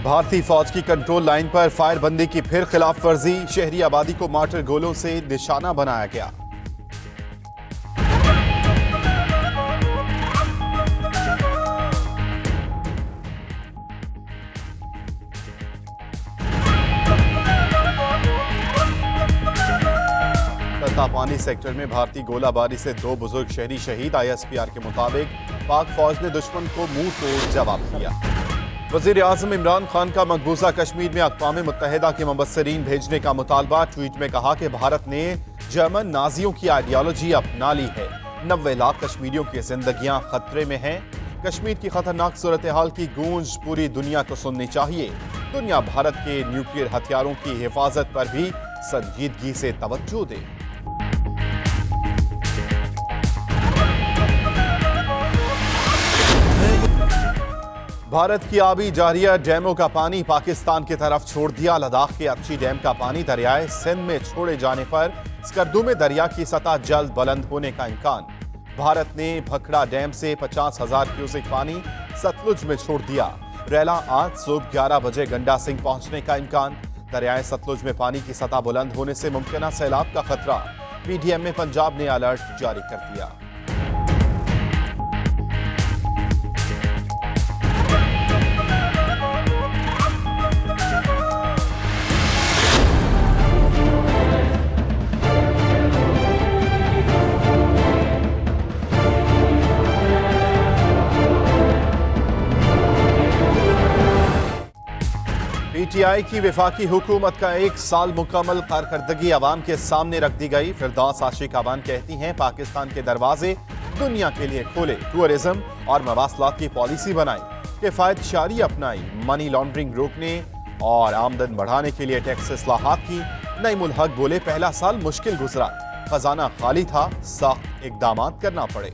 भारतीय फौज की कंट्रोल लाइन पर फायरबंदी की फिर खिलाफ वर्जी, शहरी आबादी को मार्टर गोलों से निशाना बनाया गया। तत्तापानी सेक्टर में भारतीय गोलाबारी से 2 बुजुर्ग शहरी शहीद। ISPR के मुताबिक पाक फौज ने दुश्मन को मुंह तोड़ जवाब दिया। वजीर आजम इमरान खान का मकबूजा कश्मीर में अक़वाम मुत्तहिदा के मुबस्सिरीन भेजने का मुतालबा। ट्वीट में कहा कि भारत ने जर्मन नाजियों की आइडियोलॉजी अपना ली है। 90 लाख कश्मीरियों की जिंदगियां खतरे में हैं। कश्मीर की खतरनाक सूरत हाल की गूंज पूरी दुनिया को सुननी चाहिए। दुनिया भारत के न्यूक्लियर हथियारों की हिफाजत पर भी संजीदगी से तवज्जो दे। भारत की आबी जारिया डैमों का पानी पाकिस्तान की तरफ छोड़ दिया। लद्दाख के अच्छी डैम का पानी दरियाए सिंध में छोड़े जाने पर स्कर्दू में दरिया की सतह जल्द बुलंद होने का इम्कान। भारत ने भखड़ा डैम से 50,000 क्यूसेक पानी सतलुज में छोड़ दिया। रैला आज सुबह 11 बजे गंडा सिंह पहुंचने का इम्कान। दरियाए सतलुज में पानी की सतह बुलंद होने से मुमकिन सैलाब का खतरा। PDM में पंजाब ने अलर्ट जारी कर दिया। PTI की वफाकी हुकूमत का 1 साल मुकम्मल कारकर्दगी अवाम के सामने रख दी गई। फिरदौस आशिक अवान कहती हैं पाकिस्तान के दरवाजे दुनिया के लिए खोले। टूरिज्म और मवासलात की पॉलिसी बनाई, किफायत शारी अपनाई, मनी लॉन्ड्रिंग रोकने और आमदन बढ़ाने के लिए टैक्स इस्लाहात की। नईमुल हक बोले पहला साल मुश्किल गुजरा, खजाना खाली था, सख्त इकदाम करना पड़े।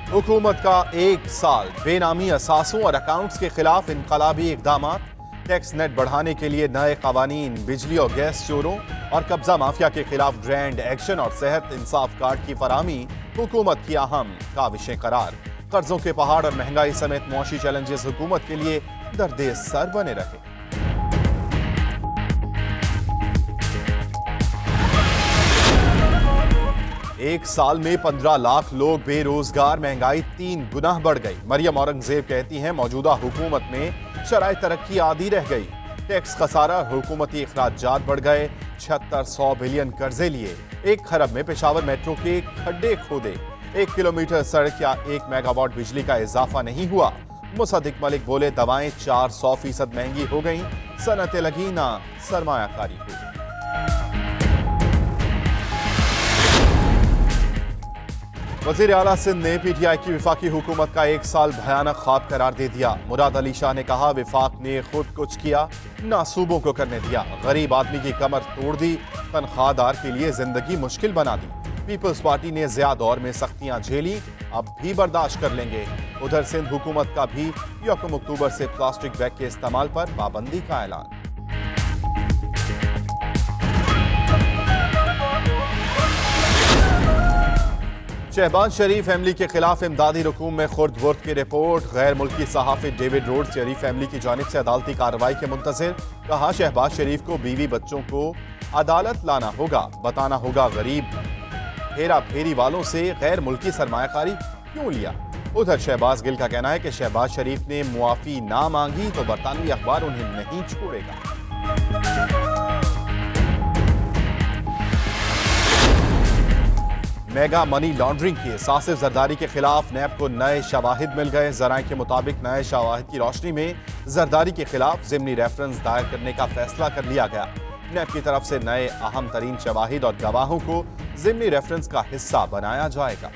हुकूमत का 1 साल बेनामी असासों और अकाउंट्स के खिलाफ इनकलाबी इकदाम। टैक्स नेट बढ़ाने के लिए नए कवानीन, बिजली और गैस चोरों और कब्जा माफिया के खिलाफ ग्रैंड एक्शन और सेहत इंसाफ कार्ड की फराहमी हुकूमत की अहम काविशें करार। कर्जों के पहाड़ और महंगाई समेत मुआशी चैलेंजेस हुकूमत के लिए दर्दे सर बने रहे। 1 साल में 15 लाख लोग बेरोजगार, महंगाई 3 गुना बढ़ गई। मरियम औरंगजेब कहती हैं मौजूदा हुकूमत में शराय तरक्की आधी रह गई। टैक्स खसारा, हुकूमती अखराजात बढ़ गए। 7600 बिलियन कर्जे लिए। 1 खरब में पेशावर मेट्रो के खड्डे खोदे। 1 किलोमीटर सड़क या 1 मेगावाट बिजली का इजाफा नहीं हुआ। मुसद्दिक मलिक बोले दवाएं 400% महंगी हो गई। सनतें लगी ना सरमायाकारी हुई। वजीर आला सिंध ने PTI की वफाकी हुकूमत का 1 साल भयानक ख्वाब करार दे दिया। मुराद अली शाह ने कहा वफाक ने खुद कुछ किया ना सूबों को करने दिया। गरीब आदमी की कमर तोड़ दी, तनख्वाहदार के लिए जिंदगी मुश्किल बना दी। पीपल्स पार्टी ने ज़िया दौर में सख्तियां झेली, अब भी बर्दाश्त कर लेंगे। उधर सिंध हुकूमत का भी 1 अक्टूबर से प्लास्टिक बैग के इस्तेमाल पर पाबंदी का ऐलान। शहबाज शरीफ फैमिली के खिलाफ इमदादी रकूम में खुर्द बुर्द की रिपोर्ट। गैर मुल्की सहाफ़ी डेविड रोड शरीफ फैमिली की जानिब से अदालती कार्रवाई के मुंतज़िर। कहा शहबाज शरीफ को बीवी बच्चों को अदालत लाना होगा, बताना होगा गरीब हेरा फेरी वालों से गैर मुल्की सरमायाकारी क्यों लिया। उधर शहबाज गिल का कहना है कि शहबाज शरीफ ने मुआफ़ी ना मांगी तो बरतानवी अखबार उन्हें नहीं छोड़ेगा। Mega money laundering case. Asif Zardari के खिलाफ नैब को नए शवाहिद मिल गए। जराए के मुताबिक नए शवाहिद की रोशनी में जरदारी के खिलाफ ज़िमनी रेफरेंस दायर करने का फैसला कर लिया गया। नैब की तरफ से नए अहम तरीन शवाहिद और गवाहों को ज़िमनी रेफरेंस का हिस्सा बनाया जाएगा।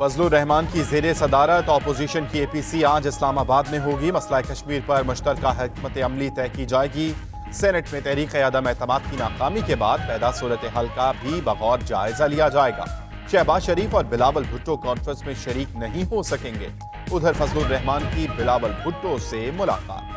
फजलुर रहमान की ज़ेरे सदारत अपोजिशन की APC आज इस्लामाबाद में होगी। मसला कश्मीर पर मुश्तरका हिकमत अमली तय की जाएगी। सेनेट में तहरीक अदम एतमाद की नाकामी के बाद पैदा सूरत हाल का भी बगौर जायजा लिया जाएगा। शहबाज शरीफ और बिलावल भुट्टो कॉन्फ्रेंस में शरीक नहीं हो सकेंगे। उधर फजलुर रहमान की बिलावल भुट्टो से मुलाकात।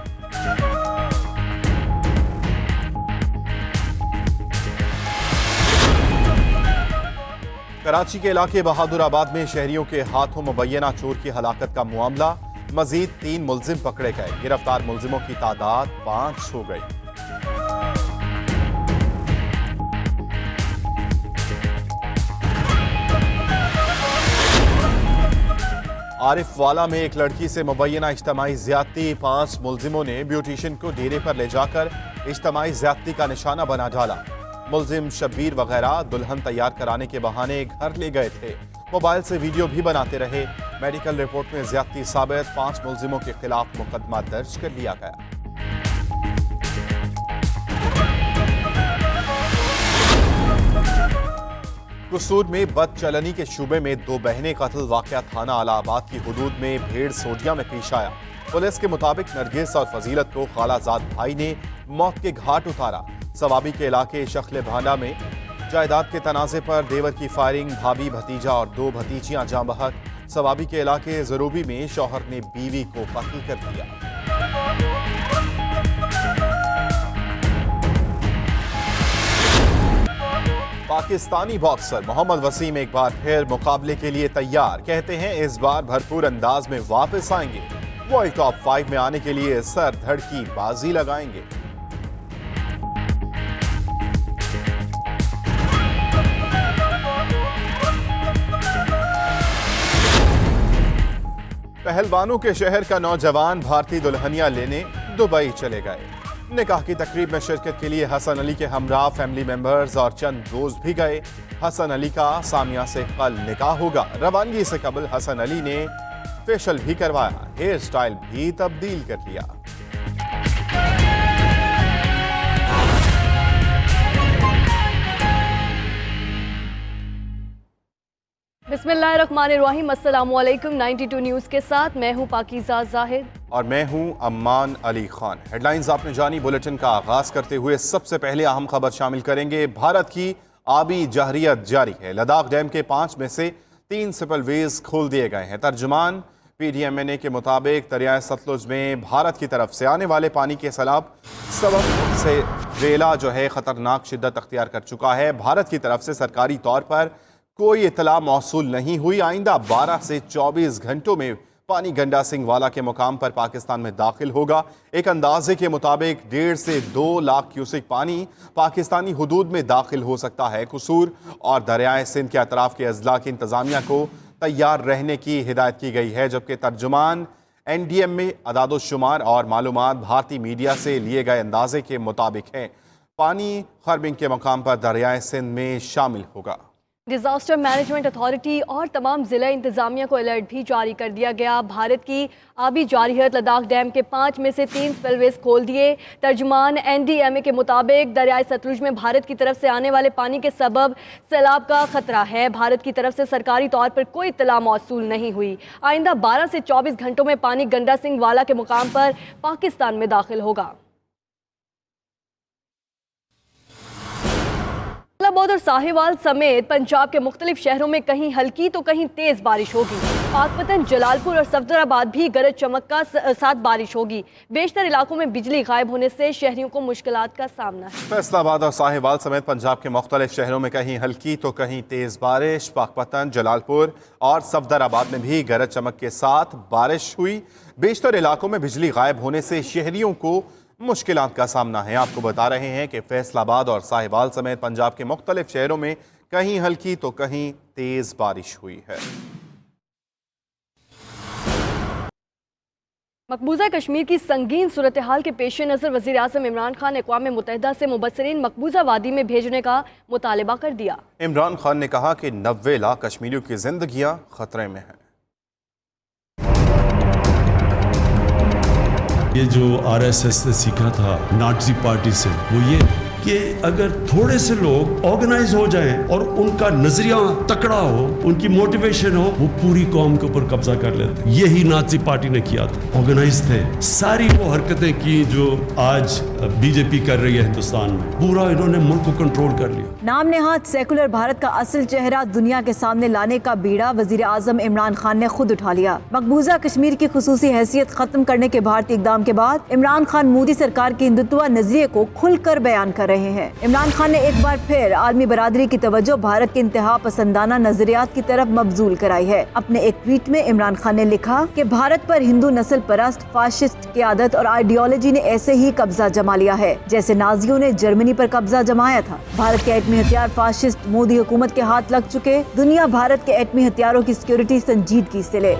कराची के इलाके बहादुराबाद में शहरियों के हाथों मुबैना चोर की हलाकत का मामला। मजीद 3 मुलजिम पकड़े गए। गिरफ्तार मुलजिमों की तादाद 5 हो गई। आरिफ वाला में एक लड़की से मुबैना इज्तमाई ज्यादती। 5 मुलजिमों ने ब्यूटिशियन को डेरे पर ले जाकर इज्तमाई ज्यादती का निशाना बना डाला। मुलजिम शब्बीर वगैरह दुल्हन तैयार कराने के बहाने घर ले गए थे। मोबाइल से वीडियो भी बनाते रहे। मेडिकल रिपोर्ट में ज्यादती साबित। 5 मुलजिमों के खिलाफ मुकदमा दर्ज कर लिया गया। कसूर में बदचलनी के शुबे में 2 बहनें कत्ल। वाकया थाना आलाबाद की हुदूद में भेड़ सोडिया में पेश आया। पुलिस के मुताबिक नरगिस और फजीलत को खालाजाद भाई ने मौत के घाट उतारा। सवाबी के इलाके शखले भांडा में जायदाद के तनाजे पर देवर की फायरिंग। भाभी भतीजा और 2 भतीजियां जाँ बहक। सवाबी के इलाके जरूबी में शौहर ने बीवी को कत्ल कर दिया। पाकिस्तानी बॉक्सर मोहम्मद वसीम एक बार फिर मुकाबले के लिए तैयार। कहते हैं इस बार भरपूर अंदाज में वापस आएंगे। वर्ल्ड टॉप 5 में आने के लिए सर धड़ की बाजी लगाएंगे। पहलवानों के शहर का नौजवान भारतीय दुल्हनिया लेने दुबई चले गए। निकाह की तकरीब में शिरकत के लिए हसन अली के हमरा फैमिली मेंबर्स और चंद दोस्त भी गए। हसन अली का सामिया से कल निकाह होगा। रवानगी से कबल हसन अली ने फेशियल भी करवाया। हेयर स्टाइल भी तब्दील कर लिया। बिस्मिल्लाहिर्रहमानिर्रहीम। अस्सलामुअलैकुम। 92 न्यूज़ के साथ मैं हूं पाकीज़ा जाहिद और मैं हूं अम्मान अली खान। हेडलाइंस आपने जानी। बुलेटिन का आगाज करते हुए सबसे पहले अहम खबर शामिल करेंगे। भारत की आबी जहरियत जारी है। लद्दाख डैम के 5 में से 3 स्पिलवेज खोल दिए गए हैं। तर्जुमान PDMNA के मुताबिक दरियाए सतलुज में भारत की तरफ से आने वाले पानी के सैलाब सबब से रेला जो है खतरनाक शिद्दत अख्तियार कर चुका है। भारत की तरफ से सरकारी तौर पर कोई इतला मौसूल नहीं हुई। आइंदा 12 से 24 घंटों में पानी गंडा सिंह वाला के मुकाम पर पाकिस्तान में दाखिल होगा। एक अंदाजे के मुताबिक 1.5 से 2 लाख क्यूसिक पानी पाकिस्तानी हुदूद में दाखिल हो सकता है। कसूर और दरियाए सिंध के अतराफ के अजला की इंतजामिया को तैयार रहने की हिदायत की गई है। जबकि तर्जुमान NDM में अदादोशुमार और मालूमात भारतीय मीडिया से लिए गए अंदाजे के मुताबिक है। पानी खरबिंग के मुकाम पर दरियाए सिंध में शामिल होगा। डिजास्टर मैनेजमेंट अथॉरिटी और तमाम जिला इंतजामिया को अलर्ट भी जारी कर दिया गया। भारत की आबी जारियत लद्दाख डैम के 5 में से 3 स्पिलवेज खोल दिए। तर्जुमान NDMA के मुताबिक दरियाए सतलुज में भारत की तरफ से आने वाले पानी के सबब सैलाब का खतरा है। भारत की तरफ से सरकारी तौर पर कोई इत्तला मौसूल नहीं हुई। आइंदा 12 से 24 घंटों में पानी गंडा सिंह वाला के मुकाम पर पाकिस्तान में दाखिल होगा। इस्लामाबाद और साहिवाल समेत पंजाब के मुख्तलिफ शहरों में कहीं हल्की तो कहीं तेज बारिश होगी। पाकपतन, जलालपुर और सफदराबाद भी गरज चमक का साथ बारिश होगी। बेशतर इलाकों में बिजली गायब होने से शहरियों को मुश्किलात का सामना है। फैसलाबाद और साहिवाल समेत पंजाब के मुख्तलिफ शहरों में कहीं हल्की तो कहीं तेज बारिश। पाकपतन, जलालपुर और सफदराबाद में भी गरज चमक के साथ बारिश हुई। बेशतर इलाकों में बिजली गायब होने से शहरियों को मुश्किलात का सामना है। आपको बता रहे हैं कि फैसलाबाद और साहिवाल समेत पंजाब के मुख्तलिफ शहरों में कहीं हल्की तो कहीं तेज बारिश हुई है। मकबूजा कश्मीर की संगीन सूरत हाल के पेश नज़र वज़ीर आज़म इमरान खान ने अक़वाम मुत्तहिदा से मुबस्सिरीन मकबूजा वादी में भेजने का मुतालबा कर दिया। इमरान खान ने कहा कि 90 लाख कश्मीरियों की जिंदगियां खतरे में हैं। ये जो RSS ने सीखा था नाज़ी पार्टी से, वो ये कि अगर थोड़े से लोग ऑर्गेनाइज हो जाएं और उनका नजरिया तकड़ा हो, उनकी मोटिवेशन हो, वो पूरी कौम के ऊपर कब्जा कर लेते। यही नाजी पार्टी ने किया था, ऑर्गेनाइज थे, सारी वो हरकतें की जो आज बीजेपी कर रही है हिंदुस्तान में, पूरा इन्होंने मुल्क को कंट्रोल कर लिया। नाम नेहाद सेकुलर भारत का असल चेहरा दुनिया के सामने लाने का बीड़ा वजीर आजम इमरान खान ने खुद उठा लिया। मकबूजा कश्मीर की खुसूसी हैसियत खत्म करने के भारतीय इकदाम के बाद इमरान खान मोदी सरकार के हिंदुत्व नजरिए को खुलकर बयान कर रहे हैं। इमरान खान ने एक बार फिर आलमी बरादरी की तवज्जो भारत के इंतहा पसंदाना नजरियात की तरफ मबजूल कराई है। अपने एक ट्वीट में इमरान खान ने लिखा कि भारत पर हिंदू नस्ल परस्त फाशिस्ट क़यादत और आइडियोलॉजी ने ऐसे ही कब्जा जमा लिया है जैसे नाजियों ने जर्मनी पर कब्जा जमाया था। भारत के एटमी हथियार फाशिस्ट मोदी हुकूमत के हाथ लग चुके, दुनिया भारत के एटमी हथियारों की सिक्योरिटी संजीदगी से ले।